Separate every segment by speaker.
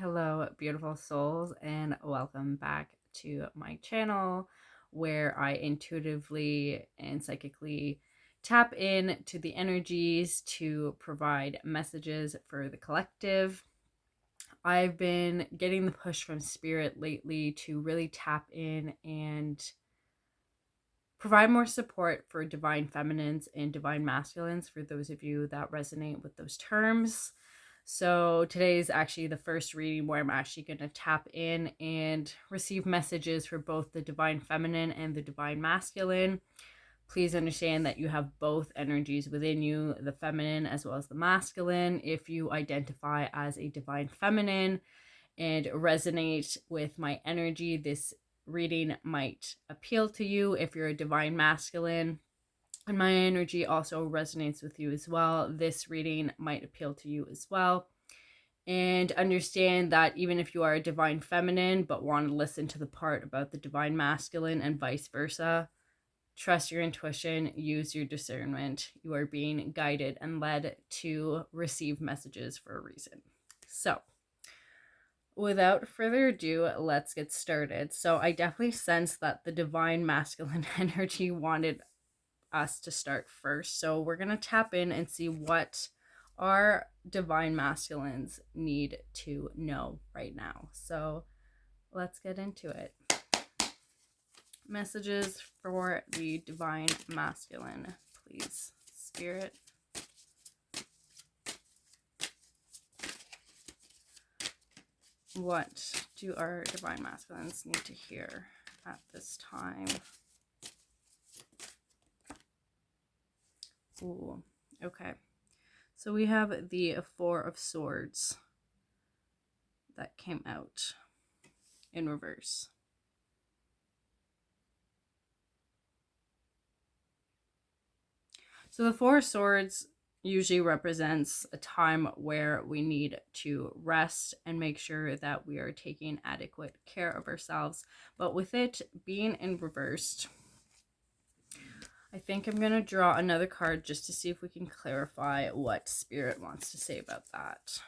Speaker 1: Hello, beautiful souls, and welcome back to my channel where I intuitively and psychically tap in to the energies to provide messages for the collective. I've been getting the push from spirit lately to really tap in and provide more support for divine feminines and divine masculines for those of you that resonate with those terms. So today is actually the first reading where I'm actually going to tap in and receive messages for both the divine feminine and the divine masculine. Please understand that you have both energies within you, the feminine as well as the masculine. If you identify as a divine feminine and resonate with my energy, this reading might appeal to you. If you're a divine masculine and my energy also resonates with you as well, this reading might appeal to you as well. And understand that even if you are a divine feminine but want to listen to the part about the divine masculine and vice versa, trust your intuition, use your discernment. You are being guided and led to receive messages for a reason. So without further ado, let's get started. So I definitely sense that the divine masculine energy wanted us to start first. So we're going to tap in and see what our divine masculines need to know right now. So let's get into it. Messages for the divine masculine, please, Spirit. What do our divine masculines need to hear at this time? Ooh, okay. So we have the Four of Swords that came out in reverse. So the Four of Swords usually represents a time where we need to rest and make sure that we are taking adequate care of ourselves. But with it being in reversed, I think I'm going to draw another card just to see if we can clarify what Spirit wants to say about that.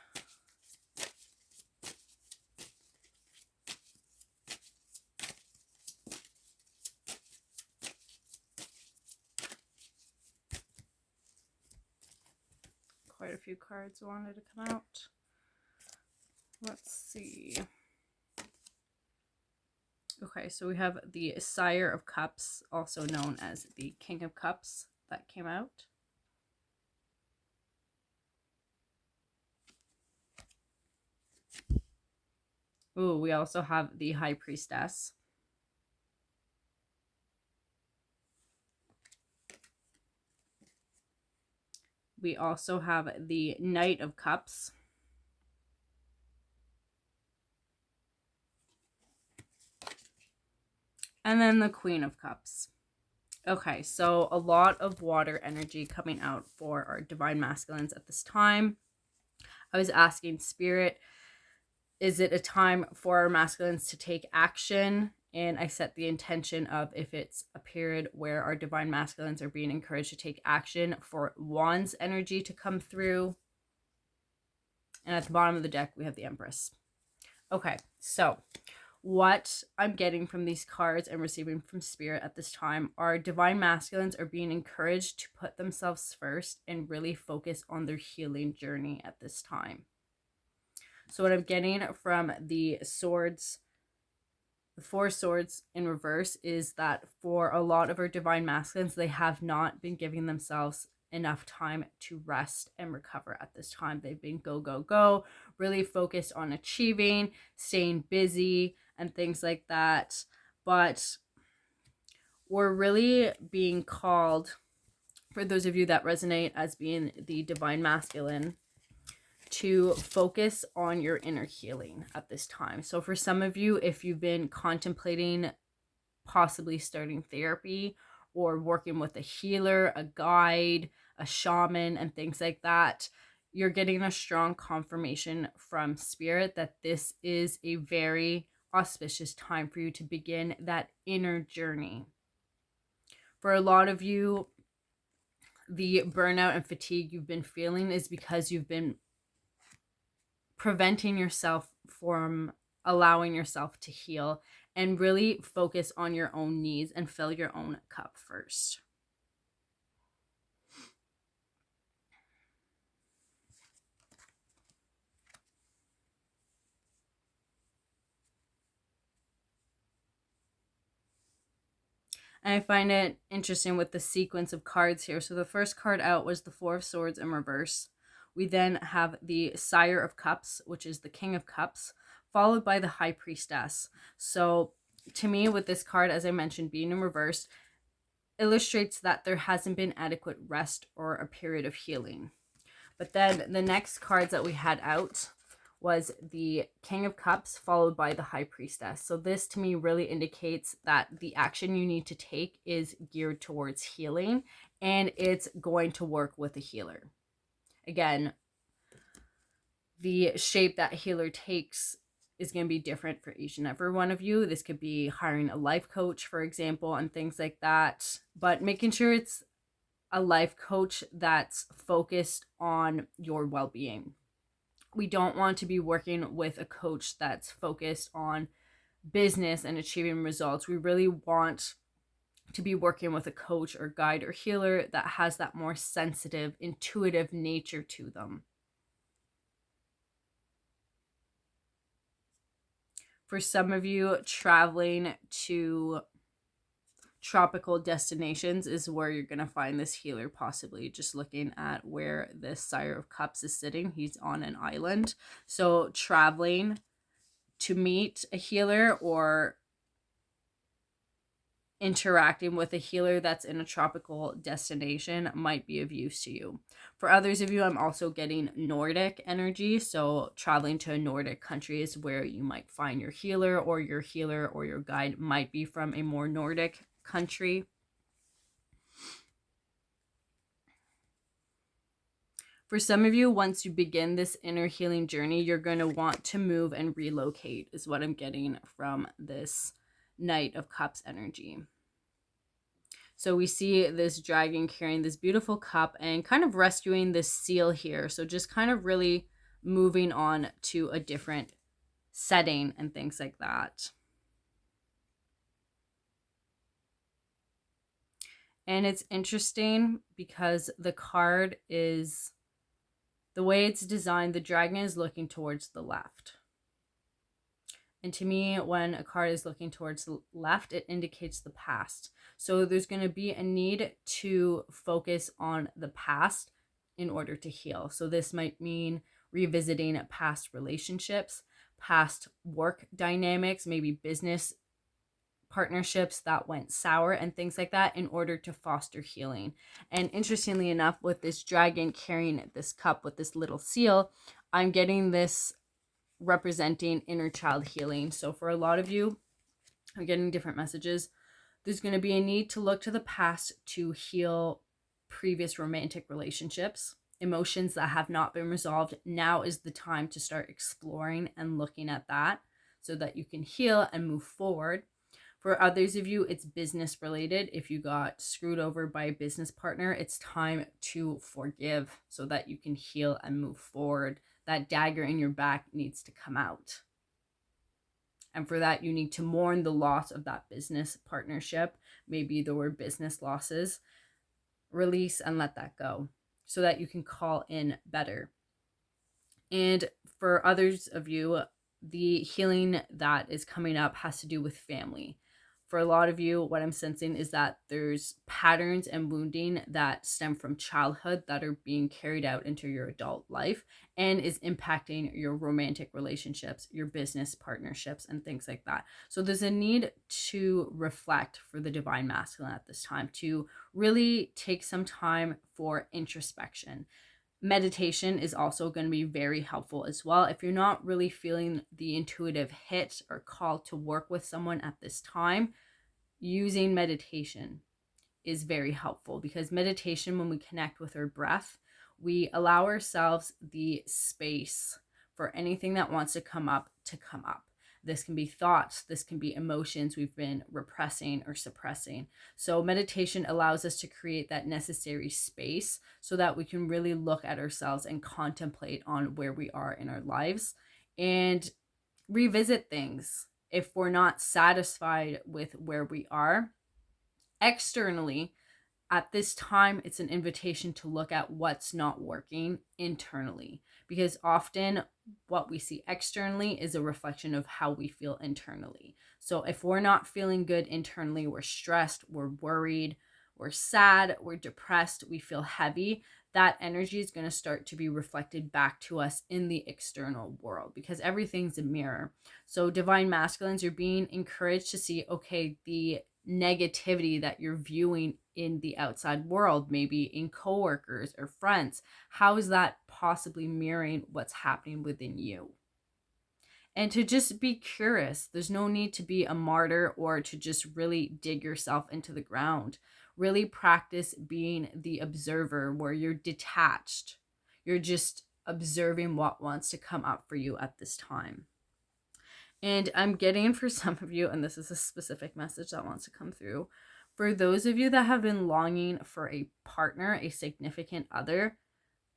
Speaker 1: Quite a few cards wanted to come out. Let's see. Okay, so we have the Sire of Cups, also known as the King of Cups, that came out. Ooh, we also have the High Priestess. We also have the Knight of Cups. And then the Queen of Cups. Okay, so a lot of water energy coming out for our divine masculines at this time. I was asking Spirit, is it a time for our masculines to take action? And I set the intention of, if it's a period where our divine masculines are being encouraged to take action, for Wands energy to come through. And at the bottom of the deck, we have the Empress. Okay, so what I'm getting from these cards and receiving from Spirit at this time are divine masculines are being encouraged to put themselves first and really focus on their healing journey at this time. So what I'm getting from the swords, the Four Swords in reverse, is that for a lot of our divine masculines, they have not been giving themselves enough time to rest and recover at this time. They've been go, go, go, really focused on achieving, staying busy, and things like that. But we're really being called, for those of you that resonate as being the divine masculine, to focus on your inner healing at this time. So for some of you, if you've been contemplating possibly starting therapy or working with a healer, a guide, a shaman, and things like that, you're getting a strong confirmation from Spirit that this is a very auspicious time for you to begin that inner journey. For a lot of you, the burnout and fatigue you've been feeling is because you've been preventing yourself from allowing yourself to heal and really focus on your own needs and fill your own cup first. And I find it interesting with the sequence of cards here. So the first card out was the Four of Swords in reverse. We then have the Sire of Cups, which is the King of Cups, followed by the High Priestess. So to me, with this card, as I mentioned, being in reverse, illustrates that there hasn't been adequate rest or a period of healing. But then the next cards that we had out was the King of Cups followed by the High Priestess. So this to me really indicates that the action you need to take is geared towards healing, and it's going to work with a healer. Again, the shape that healer takes is going to be different for each and every one of you. This could be hiring a life coach, for example, and things like that. But making sure it's a life coach that's focused on your well-being. We don't want to be working with a coach that's focused on business and achieving results. We really want to be working with a coach or guide or healer that has that more sensitive, intuitive nature to them. For some of you, traveling to tropical destinations is where you're going to find this healer, possibly. Just looking at where this Sire of Cups is sitting, he's on an island. So traveling to meet a healer or interacting with a healer that's in a tropical destination might be of use to you. For others of you, I'm also getting Nordic energy. So traveling to a Nordic country is where you might find your healer or your guide might be from a more Nordic country. For some of you, once you begin this inner healing journey, you're going to want to move and relocate, is what I'm getting from this Knight of Cups energy. So we see this dragon carrying this beautiful cup and kind of rescuing this seal here. So just kind of really moving on to a different setting and things like that. And it's interesting because the card is, the way it's designed, the dragon is looking towards the left. And to me, when a card is looking towards the left, it indicates the past. So there's going to be a need to focus on the past in order to heal. So this might mean revisiting past relationships, past work dynamics, maybe business partnerships that went sour and things like that, in order to foster healing. And interestingly enough, with this dragon carrying this cup with this little seal, I'm getting this representing inner child healing. So for a lot of you, I'm getting different messages. There's going to be a need to look to the past to heal previous romantic relationships, emotions that have not been resolved. Now is the time to start exploring and looking at that so that you can heal and move forward. For others of you, it's business related. If you got screwed over by a business partner, it's time to forgive so that you can heal and move forward. That dagger in your back needs to come out. And for that, you need to mourn the loss of that business partnership. Maybe there were business losses. Release and let that go so that you can call in better. And for others of you, the healing that is coming up has to do with family. For a lot of you, what I'm sensing is that there's patterns and wounding that stem from childhood that are being carried out into your adult life and is impacting your romantic relationships, your business partnerships, and things like that. So there's a need to reflect for the divine masculine at this time, to really take some time for introspection. Meditation is also going to be very helpful as well. If you're not really feeling the intuitive hit or call to work with someone at this time, using meditation is very helpful, because meditation, when we connect with our breath, we allow ourselves the space for anything that wants to come up to come up. This can be thoughts, this can be emotions we've been repressing or suppressing. So meditation allows us to create that necessary space so that we can really look at ourselves and contemplate on where we are in our lives. And revisit things if we're not satisfied with where we are. Externally, at this time, it's an invitation to look at what's not working internally, because often what we see externally is a reflection of how we feel internally. So if we're not feeling good internally, we're stressed, we're worried, we're sad, we're depressed, we feel heavy, that energy is going to start to be reflected back to us in the external world, because everything's a mirror. So divine masculines, you're being encouraged to see, okay, the negativity that you're viewing in the outside world, maybe in coworkers or friends, how is that possibly mirroring what's happening within you? And to just be curious. There's no need to be a martyr or to just really dig yourself into the ground. Really practice being the observer, where you're detached. You're just observing what wants to come up for you at this time. And I'm getting, for some of you, and this is a specific message that wants to come through, for those of you that have been longing for a partner, a significant other,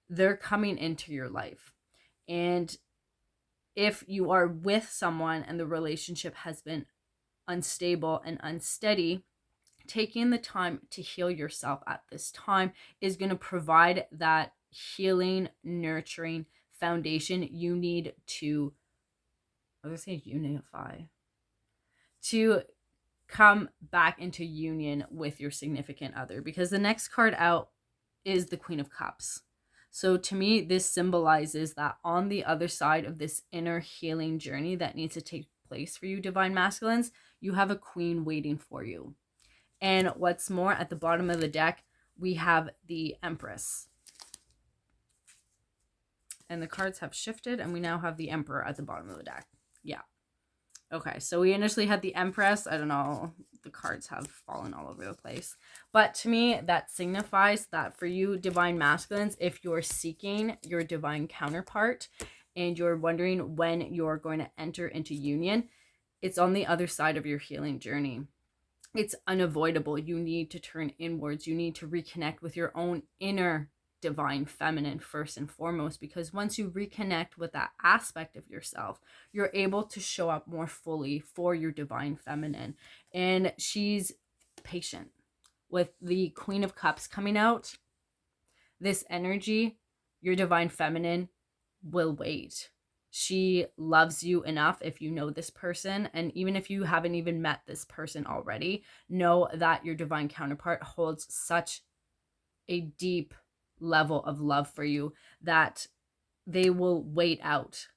Speaker 1: they're coming into your life. And if you are with someone and the relationship has been unstable and unsteady, taking the time to heal yourself at this time is going to provide that healing, nurturing foundation you need to, I was going to say unify, to come back into union with your significant other. Because the next card out is the Queen of Cups. So to me, this symbolizes that on the other side of this inner healing journey that needs to take place for you, divine masculines, you have a queen waiting for you. And what's more, at the bottom of the deck, we have the Empress. And the cards have shifted, and we now have the Emperor at the bottom of the deck. Yeah. Okay, so we initially had the Empress. I don't know, the cards have fallen all over the place. But to me, that signifies that for you, divine masculines, if you're seeking your divine counterpart and you're wondering when you're going to enter into union, it's on the other side of your healing journey. It's unavoidable. You need to turn inwards. You need to reconnect with your own inner divine feminine first and foremost, because once you reconnect with that aspect of yourself, you're able to show up more fully for your divine feminine. And she's patient. With the Queen of Cups coming out, this energy, your divine feminine will wait. She loves you enough, if you know this person, and even if you haven't even met this person already, know that your divine counterpart holds such a deep level of love for you that they will wait out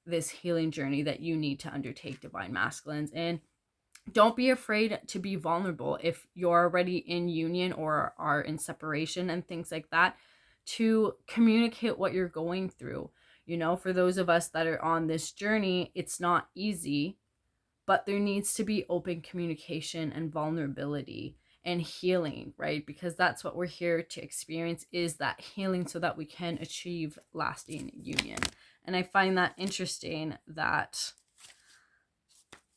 Speaker 1: this healing journey that you need to undertake, divine masculines. And don't be afraid to be vulnerable if you're already in union or are in separation and things like that, to communicate what you're going through. You know, for those of us that are on this journey, it's not easy, but there needs to be open communication and vulnerability and healing, right? Because that's what we're here to experience, is that healing, so that we can achieve lasting union. And I find that interesting that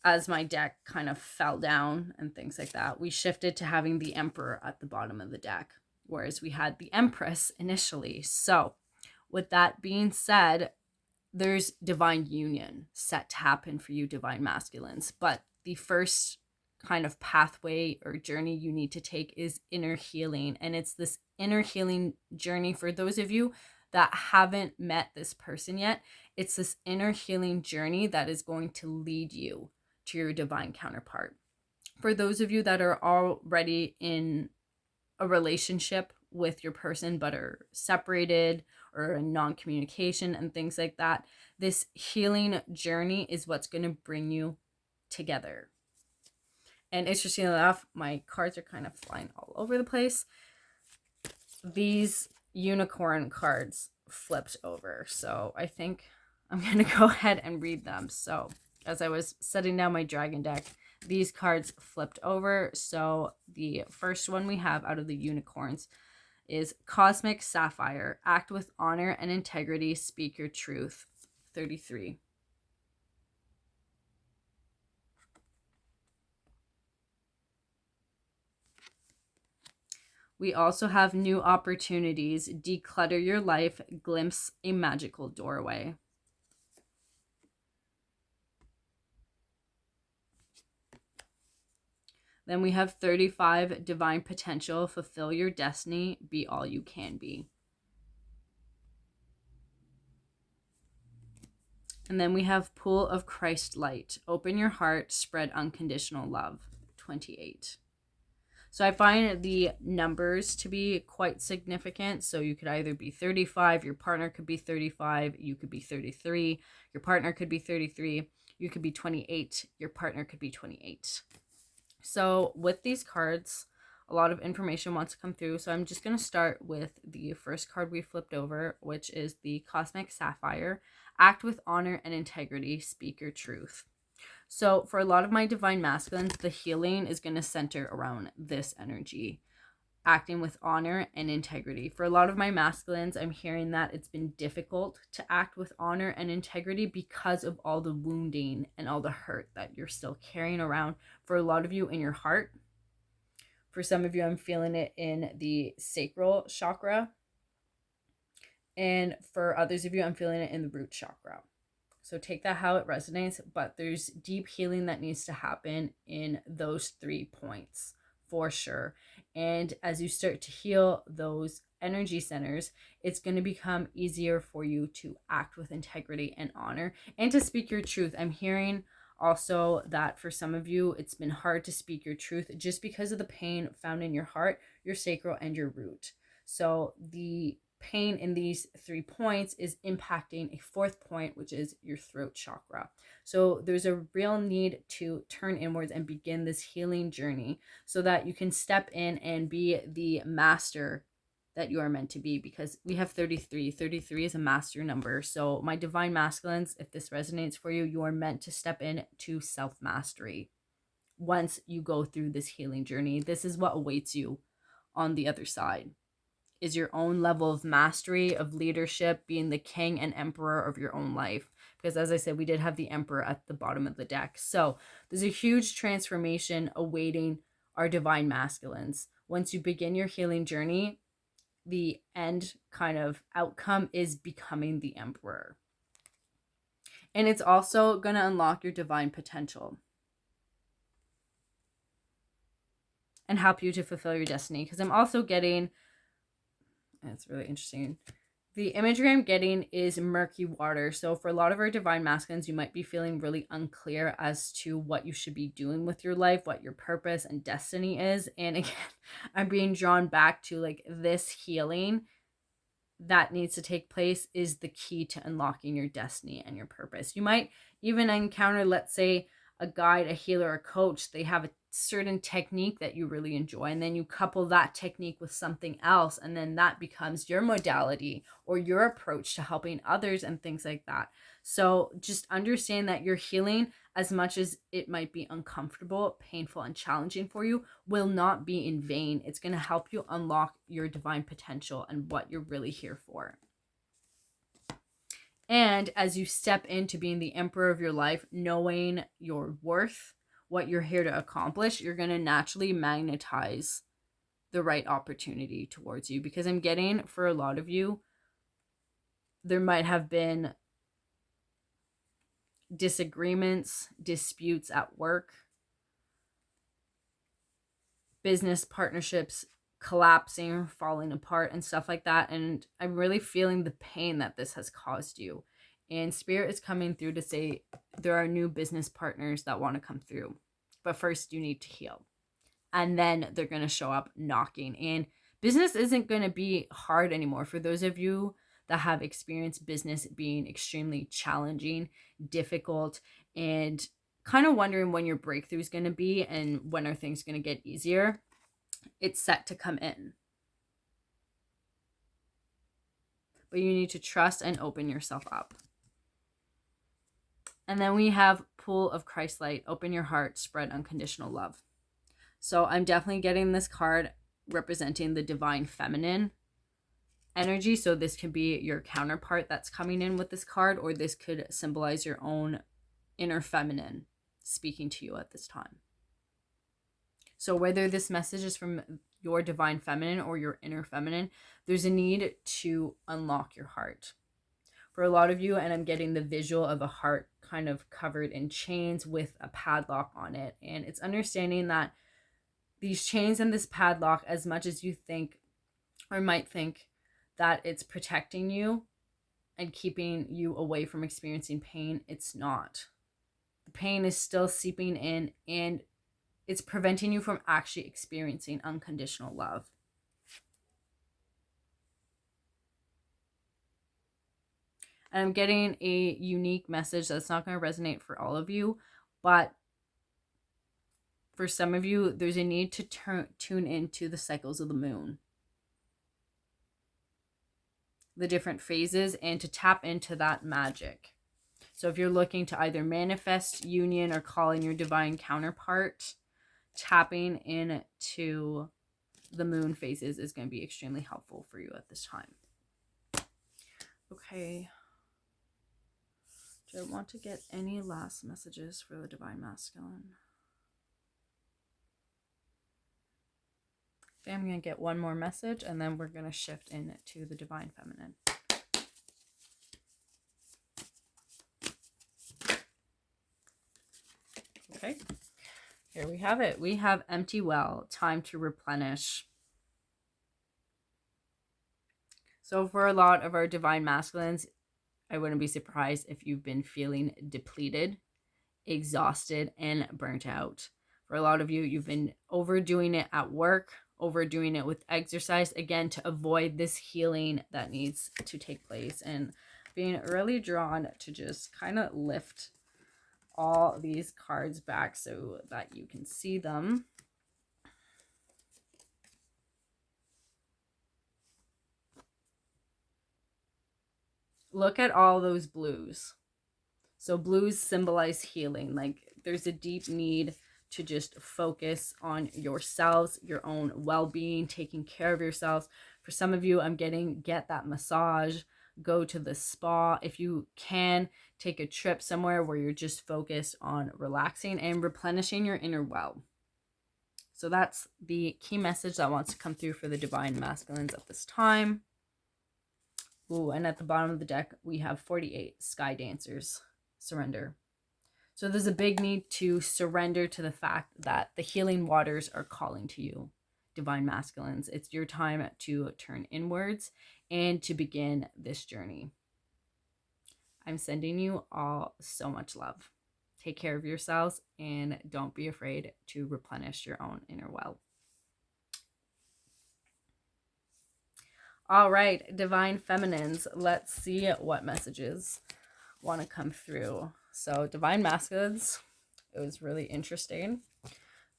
Speaker 1: as my deck kind of fell down and things like that, we shifted to having the Emperor at the bottom of the deck, whereas we had the Empress initially. So with that being said, there's divine union set to happen for you, divine masculines. But the first kind of pathway or journey you need to take is inner healing. And it's this inner healing journey for those of you that haven't met this person yet. It's this inner healing journey that is going to lead you to your divine counterpart. For those of you that are already in a relationship with your person but are separated or in non-communication and things like that, this healing journey is what's going to bring you together. And interesting enough, my cards are kind of flying all over the place. These unicorn cards flipped over, so I think I'm going to go ahead and read them. So as I was setting down my dragon deck, these cards flipped over. So the first one we have out of the unicorns is Cosmic Sapphire. Act with honor and integrity. Speak your truth. 33. We also have New Opportunities. Declutter your life. Glimpse a magical doorway. Then we have 35, divine potential, fulfill your destiny, be all you can be. And then we have pool of Christ light, open your heart, spread unconditional love, 28. So I find the numbers to be quite significant. So you could either be 35, your partner could be 35, you could be 33, your partner could be 33, you could be 28, your partner could be 28. So with these cards, a lot of information wants to come through. So I'm just going to start with the first card we flipped over, which is the Cosmic Sapphire. Act with honor and integrity, speak your truth. So for a lot of my divine masculines, the healing is going to center around this energy, acting with honor and integrity. For a lot of my masculines, I'm hearing that it's been difficult to act with honor and integrity because of all the wounding and all the hurt that you're still carrying around. For a lot of you in your heart. For some of you, I'm feeling it in the sacral chakra. And for others of you, I'm feeling it in the root chakra. So take that how it resonates, but there's deep healing that needs to happen in those 3 points for sure. And as you start to heal those energy centers, it's going to become easier for you to act with integrity and honor and to speak your truth. I'm hearing also that for some of you, it's been hard to speak your truth just because of the pain found in your heart, your sacral, and your root. So the pain in these 3 points is impacting a 4th point, which is your throat chakra. So there's a real need to turn inwards and begin this healing journey so that you can step in and be the master that you are meant to be, because we have 33. 33 is a master number. So my divine masculines, if this resonates for you, you are meant to step in to self-mastery. Once you go through this healing journey, this is what awaits you on the other side. Is your own level of mastery, of leadership, being the king and emperor of your own life. Because as I said, we did have the emperor at the bottom of the deck. So there's a huge transformation awaiting our divine masculines. Once you begin your healing journey, the end kind of outcome is becoming the emperor. And it's also going to unlock your divine potential and help you to fulfill your destiny. Because I'm also getting... It's really interesting. The imagery I'm getting is murky water. So for a lot of our divine masculines, you might be feeling really unclear as to what you should be doing with your life, what your purpose and destiny is. And again, I'm being drawn back to like this healing that needs to take place is the key to unlocking your destiny and your purpose. You might even encounter, let's say, a guide, a healer, a coach. They have a certain technique that you really enjoy, and then you couple that technique with something else, and then that becomes your modality or your approach to helping others and things like that. So just understand that your healing, as much as it might be uncomfortable, painful, and challenging for you, will not be in vain. It's going to help you unlock your divine potential and what you're really here for. And as you step into being the emperor of your life, knowing your worth, what you're here to accomplish, you're going to naturally magnetize the right opportunity towards you. Because I'm getting, for a lot of you, there might have been disagreements, disputes at work, business partnerships collapsing, falling apart, and stuff like that. And I'm really feeling the pain that this has caused you. And Spirit is coming through to say there are new business partners that want to come through. But first, you need to heal. And then they're going to show up knocking. And business isn't going to be hard anymore. For those of you that have experienced business being extremely challenging, difficult, and kind of wondering when your breakthrough is going to be and when are things going to get easier, it's set to come in. But you need to trust and open yourself up. And then we have pool of Christ light, open your heart, spread unconditional love. So I'm definitely getting this card representing the divine feminine energy. So this could be your counterpart that's coming in with this card, or this could symbolize your own inner feminine speaking to you at this time. So whether this message is from your divine feminine or your inner feminine, there's a need to unlock your heart. For a lot of you, and I'm getting the visual of a heart kind of covered in chains with a padlock on it. And it's understanding that these chains and this padlock, as much as you think or might think that it's protecting you and keeping you away from experiencing pain, it's not. The pain is still seeping in, and it's preventing you from actually experiencing unconditional love. And I'm getting a unique message that's not going to resonate for all of you, but for some of you, there's a need to tune into the cycles of the moon, the different phases, and to tap into that magic. So if you're looking to either manifest union or call in your divine counterpart, tapping into the moon phases is going to be extremely helpful for you at this time. Okay. Do I want to get any last messages for the divine masculine? Okay, I'm going to get one more message, and then we're going to shift into the divine feminine. Okay, here we have it. We have empty well, time to replenish. So for a lot of our divine masculines, I wouldn't be surprised if you've been feeling depleted, exhausted, and burnt out. For a lot of you, you've been overdoing it at work, overdoing it with exercise, again, to avoid this healing that needs to take place, and being really drawn to just kind of lift all these cards back so that you can see them. Look at all those blues. So blues symbolize healing. Like there's a deep need to just focus on yourselves, your own well-being, taking care of yourselves. For some of you, I'm getting, get that massage, go to the spa. If you can, take a trip somewhere where you're just focused on relaxing and replenishing your inner well. So that's the key message that wants to come through for the divine masculines at this time. Ooh, and at the bottom of the deck, we have 48 sky dancers. Surrender. So there's a big need to surrender to the fact that the healing waters are calling to you, divine masculines. It's your time to turn inwards and to begin this journey. I'm sending you all so much love. Take care of yourselves and don't be afraid to replenish your own inner well. All right, divine feminines, let's see what messages want to come through. So divine masculines, it was really interesting,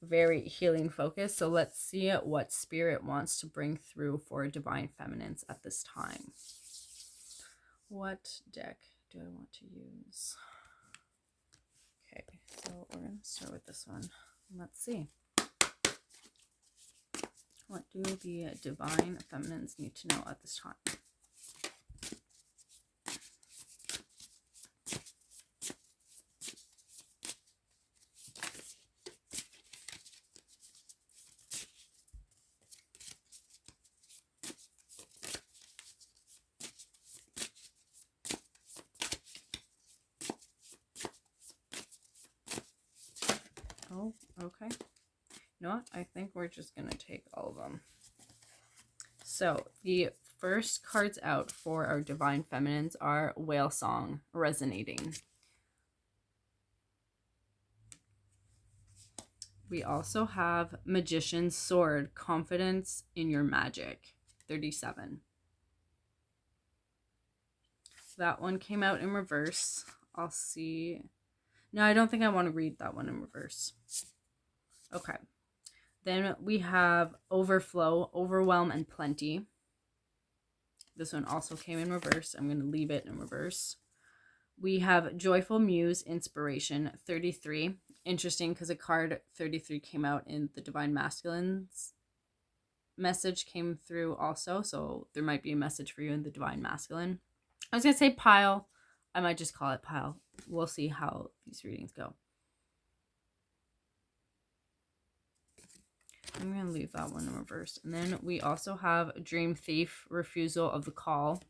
Speaker 1: very healing focused. So let's see what spirit wants to bring through for divine feminines at this time. What deck do I want to use? Okay, so we're going to start with this one. Let's see. What do the divine feminines need to know at this time? Oh, okay. You know what? I think we're just going to take all of them. So the first cards out for our divine feminines are Whale Song, Resonating. We also have Magician's Sword, Confidence in Your Magic, 37. That one came out in reverse. I'll see. No, I don't think I want to read that one in reverse. Okay. Then we have Overflow, Overwhelm, and Plenty. This one also came in reverse. I'm going to leave it in reverse. We have Joyful Muse, Inspiration, 33. Interesting because a card 33 came out in the Divine Masculines. Message came through also, so there might be a message for you in the Divine Masculine. I was going to say pile. I might just call it pile. We'll see how these readings go. I'm going to leave that one in reverse. And then we also have Dream Thief, Refusal of the Call,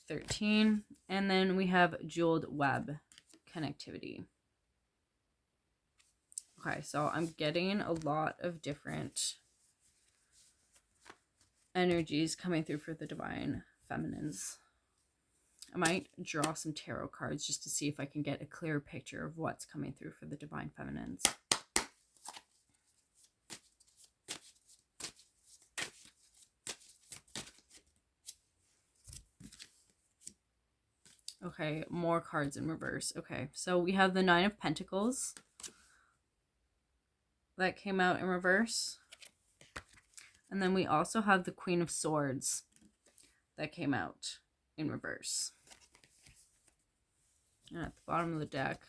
Speaker 1: 13. And then we have Jeweled Web, Connectivity. Okay, so I'm getting a lot of different energies coming through for the divine feminines. I might draw some tarot cards just to see if I can get a clearer picture of what's coming through for the divine feminines. Okay, more cards in reverse. Okay, so we have the Nine of Pentacles that came out in reverse. And then we also have the Queen of Swords that came out in reverse. And at the bottom of the deck,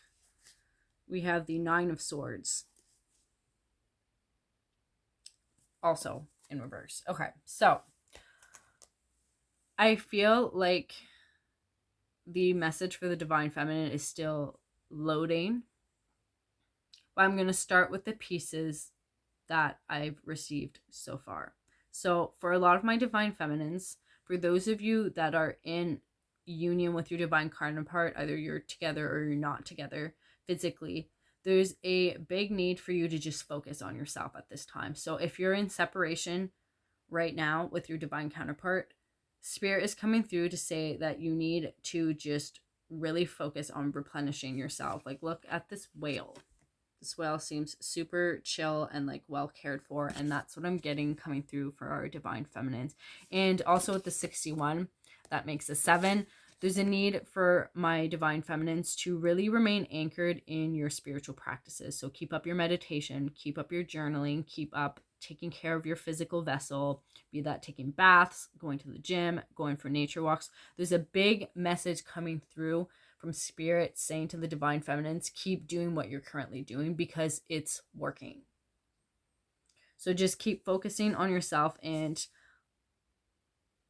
Speaker 1: we have the Nine of Swords also in reverse. Okay, so I feel like the message for the divine feminine is still loading, but I'm going to start with the pieces that I've received so far. So for a lot of my divine feminines, for those of you that are in union with your divine counterpart, either you're together or you're not together physically, there's a big need for you to just focus on yourself at this time. So if you're in separation right now with your divine counterpart, Spirit is coming through to say that you need to just really focus on replenishing yourself. Like, look at this whale. This whale seems super chill and like well cared for, and that's what I'm getting coming through for our divine feminines. And also with the 61, that makes a 7. There's a need for my divine feminines to really remain anchored in your spiritual practices. So keep up your meditation, keep up your journaling, keep up taking care of your physical vessel, be that taking baths, going to the gym, going for nature walks. There's a big message coming through from Spirit saying to the divine feminines, keep doing what you're currently doing because it's working. So just keep focusing on yourself. And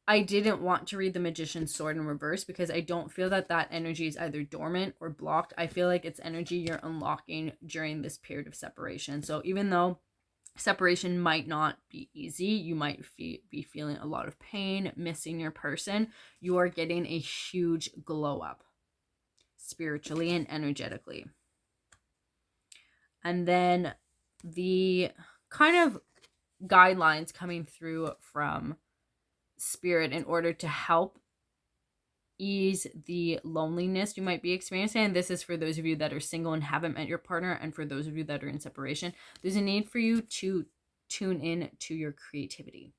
Speaker 1: I didn't want to read the Magician's Sword in reverse because I don't feel that that energy is either dormant or blocked. I feel like it's energy you're unlocking during this period of separation. So even though separation might not be easy, you might be feeling a lot of pain, missing your person, you are getting a huge glow up spiritually and energetically. And then the kind of guidelines coming through from Spirit in order to help ease the loneliness you might be experiencing. And this is for those of you that are single and haven't met your partner, and for those of you that are in separation. There's a need for you to tune in to your creativity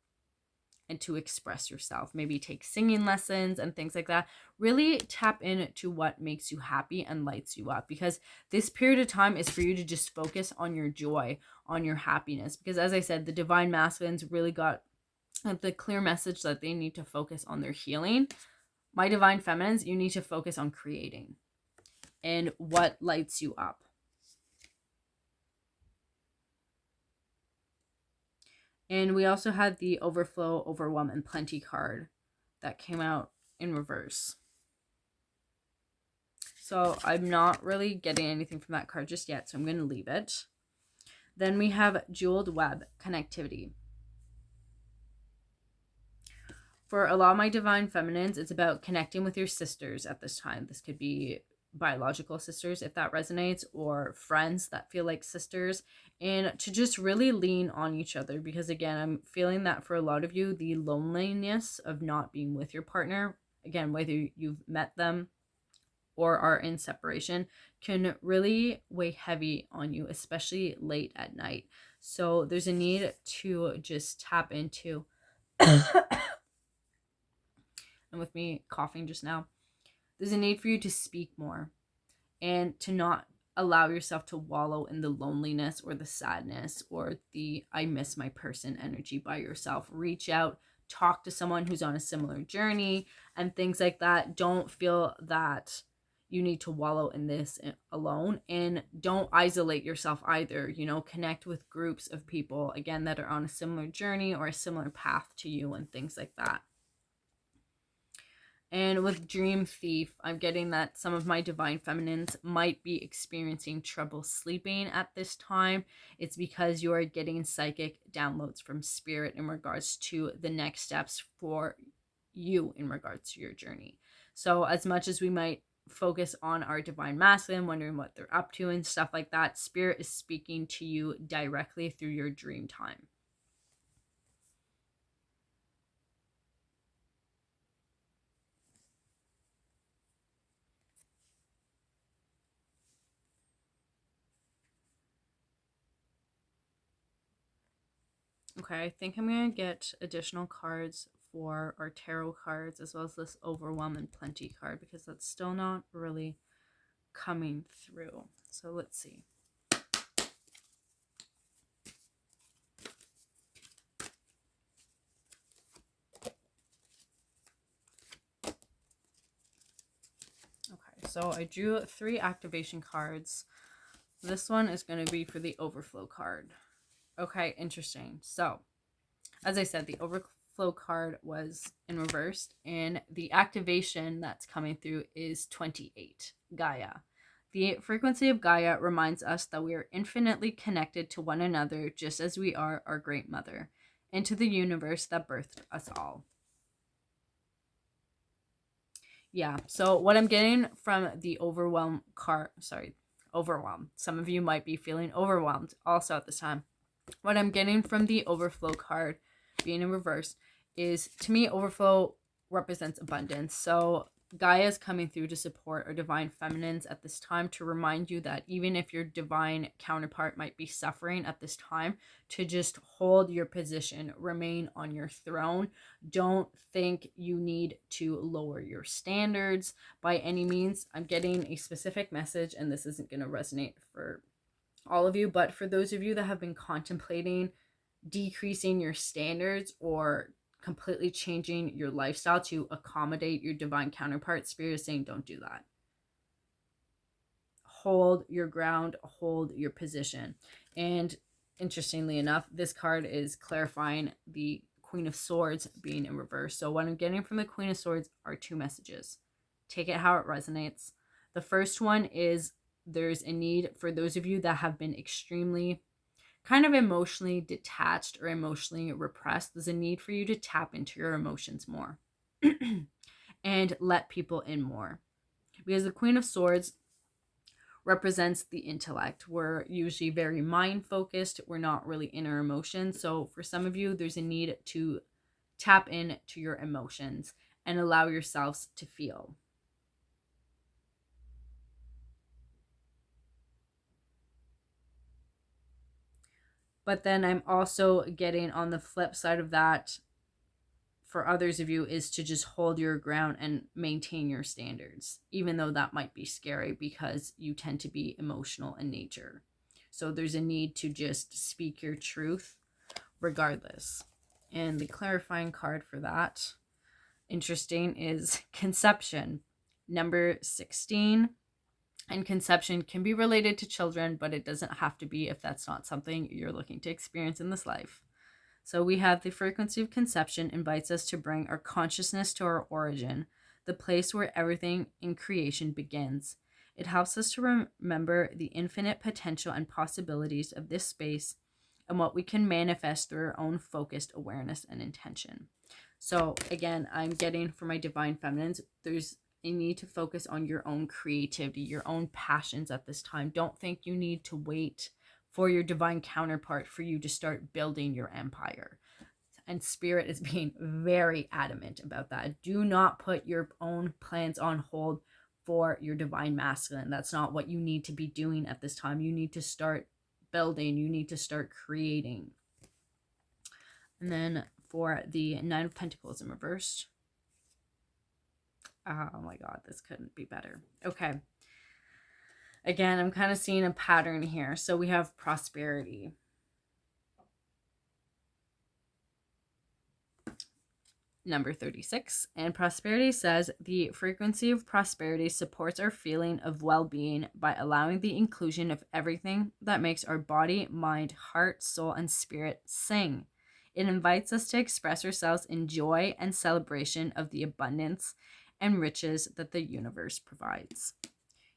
Speaker 1: and to express yourself. Maybe take singing lessons and things like that. Really tap into what makes you happy and lights you up, because this period of time is for you to just focus on your joy, on your happiness. Because as I said, the divine masculines really got the clear message that they need to focus on their healing. My divine feminines, you need to focus on creating and what lights you up. And we also had the Overflow, Overwhelm, and Plenty card that came out in reverse. So I'm not really getting anything from that card just yet, so I'm going to leave it. Then we have Jeweled Web, Connectivity. For a lot of my divine feminines, it's about connecting with your sisters at this time. This could be biological sisters, if that resonates, or friends that feel like sisters, and to just really lean on each other. Because again, I'm feeling that for a lot of you, the loneliness of not being with your partner, again, whether you've met them or are in separation, can really weigh heavy on you, especially late at night. So there's a need to just tap into and with me coughing just now, there's a need for you to speak more and to not allow yourself to wallow in the loneliness or the sadness or the I miss my person energy by yourself. Reach out, talk to someone who's on a similar journey and things like that. Don't feel that you need to wallow in this alone, and don't isolate yourself either. You know, connect with groups of people, again, that are on a similar journey or a similar path to you and things like that. And with Dream Thief, I'm getting that some of my divine feminines might be experiencing trouble sleeping at this time. It's because you are getting psychic downloads from Spirit in regards to the next steps for you in regards to your journey. So as much as we might focus on our divine masculine, wondering what they're up to and stuff like that, spirit is speaking to you directly through your dream time. Okay, I think I'm going to get additional cards for our tarot cards as well as this overwhelm and plenty card because that's still not really coming through. So let's see. Okay, so I drew 3 activation cards. This one is going to be for the overflow card. Okay, interesting. So, as I said, the overflow card was in reverse, and the activation that's coming through is 28, Gaia. The frequency of Gaia reminds us that we are infinitely connected to one another, just as we are our great mother, and to the universe that birthed us all. Yeah, so what I'm getting from the overwhelm card, overwhelm. Some of you might be feeling overwhelmed also at this time. What I'm getting from the overflow card being in reverse is, to me, overflow represents abundance. So Gaia is coming through to support our divine feminines at this time, to remind you that even if your divine counterpart might be suffering at this time, to just hold your position, remain on your throne. Don't think you need to lower your standards by any means. I'm getting a specific message, and this isn't going to resonate for all of you, but for those of you that have been contemplating decreasing your standards or completely changing your lifestyle to accommodate your divine counterpart, spirit is saying don't do that. Hold your ground, hold your position. And interestingly enough, this card is clarifying the Queen of Swords being in reverse. So what I'm getting from the Queen of Swords are 2 messages. Take it how it resonates. The first one is, there's a need for those of you that have been extremely kind of emotionally detached or emotionally repressed. There's a need for you to tap into your emotions more and let people in more, because the Queen of Swords represents the intellect. We're usually very mind focused. We're not really in our emotions. So for some of you, there's a need to tap into your emotions and allow yourselves to feel. But then I'm also getting, on the flip side of that, for others of you, is to just hold your ground and maintain your standards, even though that might be scary because you tend to be emotional in nature. So there's a need to just speak your truth regardless. And the clarifying card for that, interesting, is conception, number 16. And conception can be related to children, but it doesn't have to be if that's not something you're looking to experience in this life. So we have the frequency of conception invites us to bring our consciousness to our origin, the place where everything in creation begins. It helps us to remember the infinite potential and possibilities of this space and what we can manifest through our own focused awareness and intention. So again, I'm getting, for my divine feminines, there's a need to focus on your own creativity, your own passions at this time. Don't think you need to wait for your divine counterpart for you to start building your empire. And spirit is being very adamant about that. Do not put your own plans on hold for your divine masculine. That's not what you need to be doing at this time. You need to start building. You need to start creating. And then for the 9 of Pentacles in reverse. Oh my God, this couldn't be better. Okay. Again, I'm kind of seeing a pattern here. So we have prosperity. Number 36. And prosperity says, the frequency of prosperity supports our feeling of well-being by allowing the inclusion of everything that makes our body, mind, heart, soul, and spirit sing. It invites us to express ourselves in joy and celebration of the abundance and riches that the universe provides.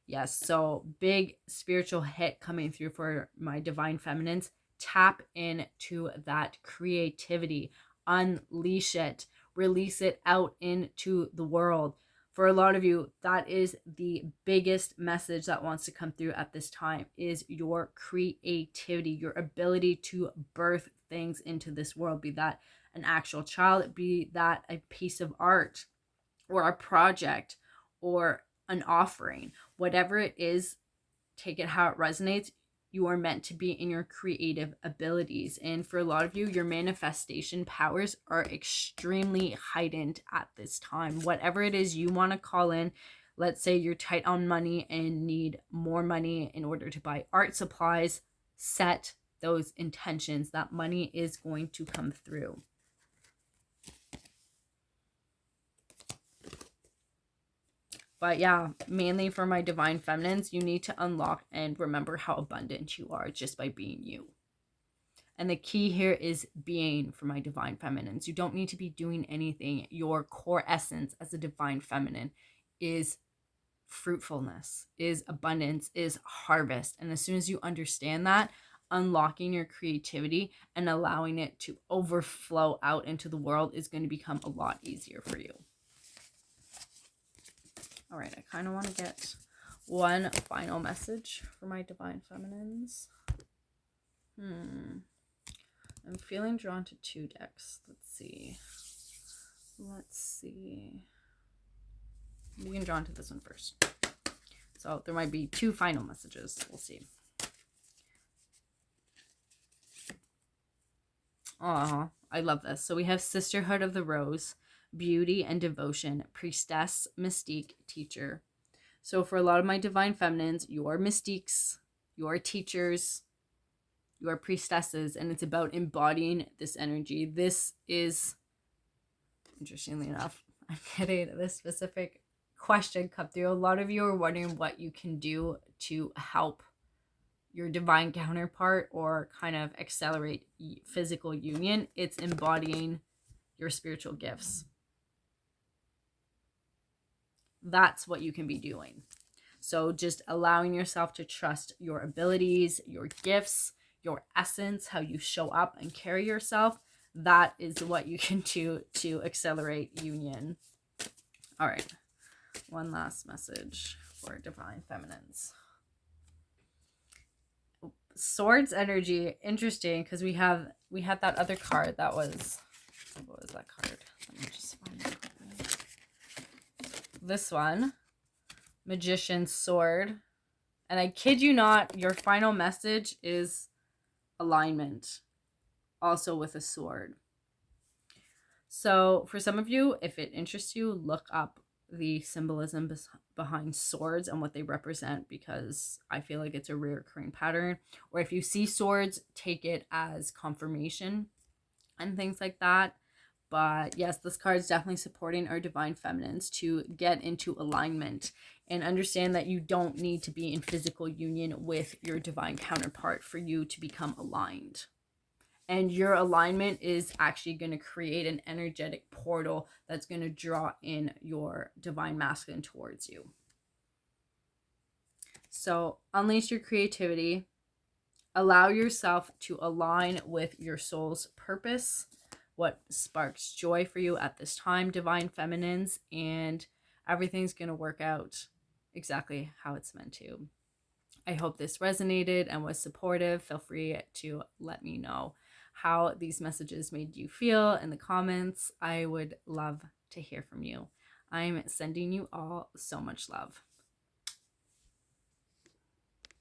Speaker 1: Yes, so big spiritual hit coming through for my divine feminines. Tap into that creativity, unleash it, release it out into the world. For a lot of you, that is the biggest message that wants to come through at this time, is your creativity, your ability to birth things into this world, be that an actual child, be that a piece of art or a project or an offering, whatever it is, take it how it resonates. You are meant to be in your creative abilities. And for a lot of you, your manifestation powers are extremely heightened at this time. Whatever it is you want to call in, let's say you're tight on money and need more money in order to buy art supplies, set those intentions that money is going to come through. But yeah, mainly for my divine feminines, you need to unlock and remember how abundant you are just by being you. And the key here is being, for my divine feminines. You don't need to be doing anything. Your core essence as a divine feminine is fruitfulness, is abundance, is harvest. And as soon as you understand that, unlocking your creativity and allowing it to overflow out into the world is going to become a lot easier for you. All right, I kind of want to get one final message for my divine feminines. I'm feeling drawn to 2 decks. Let's see. We can draw into this one first. So there might be 2 final messages. We'll see. I love this. So we have Sisterhood of the Rose, Beauty and Devotion, Priestess, Mystique, Teacher. So for a lot of my divine feminines, you're mystiques, you're teachers, you're priestesses, and it's about embodying this energy. This is, interestingly enough, I'm getting this specific question come through. A lot of you are wondering what you can do to help your divine counterpart or kind of accelerate physical union. It's embodying your spiritual gifts. That's what you can be doing. So just allowing yourself to trust your abilities, your gifts, your essence, how you show up and carry yourself. That is what you can do to accelerate union. All right. One last message for divine feminines. Swords energy, interesting, because we had that other card that was, what was that card? Let me just find it. This one, Magician's Sword. And I kid you not, your final message is alignment, also with a sword. So for some of you, if it interests you, look up the symbolism behind swords and what they represent, because I feel like it's a recurring pattern. Or if you see swords, take it as confirmation and things like that. But yes, this card is definitely supporting our divine feminines to get into alignment and understand that you don't need to be in physical union with your divine counterpart for you to become aligned. And your alignment is actually going to create an energetic portal that's going to draw in your divine masculine towards you. So unleash your creativity. Allow yourself to align with your soul's purpose, what sparks joy for you at this time, divine feminines, and everything's going to work out exactly how it's meant to. I hope this resonated and was supportive. Feel free to let me know how these messages made you feel in the comments. I would love to hear from you. I'm sending you all so much love.